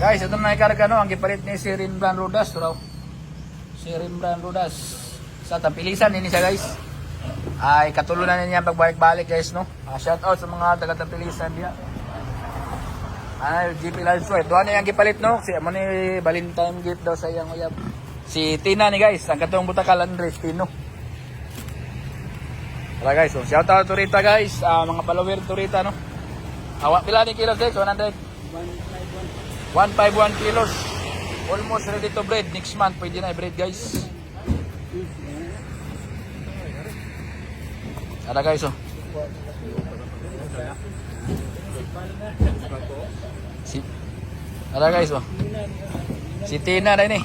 Guys, ito na ikarga no, ang gipalit ni si Rimbran Rodas raw. Si Rimbran Rodas sa Tampilisan ini siya guys. Ay katulunan niya pagbalik-balik guys no. Shout out sa mga taga Tampilisan diya. Ay GP Live Sweat. Doon na yung gipalit no. Si amo ni Valentine gift daw sa iyang uyab. Si Tina ni guys, ang katong Butakal Andres Tino. Tara guys, so shout out to Rita guys. Mga follower to Rita no. Awak pila ni kilos guys? 100. 151 kilos. Almost ready to breed. Next month pwede na i-breed guys. Ada guys oh. Ada guys oh. Si Tina na ini.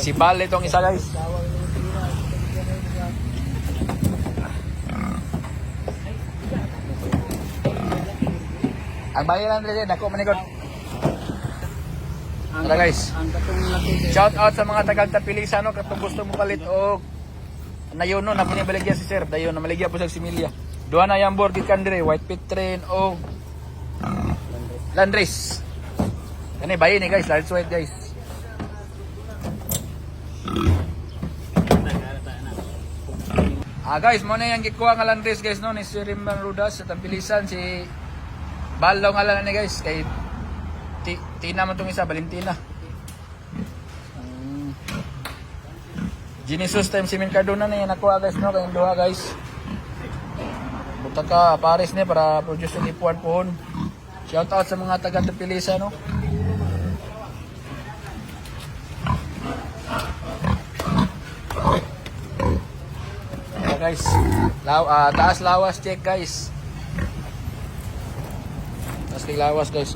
Si Bal itong isa guys. Ang bayaran rin ako manikot. Tara guys. Shout out sa mga tagal Tapilisan no, katong gusto mo palit og nayon no, na baligya si sir, dayon na maligya po sa similya. Duha na yang board kandre, white pit train og Landris. Kani bayi ni guys, large white guys. Guys, mo na yang gikuha nga Landris guys no, ni si Rimbran Rodas sa Tampilisan, si Balaw nga lang ni guys kay Tina man itong isa, Valentina. Genesis time si Min Cardona na yan nakuha guys no, kayong duha guys. Buta ka Paris ni para produce yung ipuan pohon. Shout out sa mga taga Tapilisa no. Yeah, guys, taas lawas check guys. Taas kay lawas guys.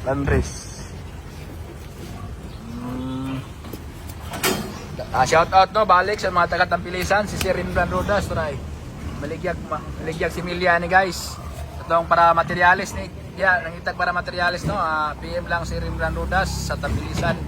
Landris. Shout out no, balik sa mga taga Tampilisan, si Sir Rimbran Rodas, try. Maligyak si Miliani guys. Itong para materialis ni, nangitag para materialis no, PM lang si Rimbran Rodas sa Tampilisan.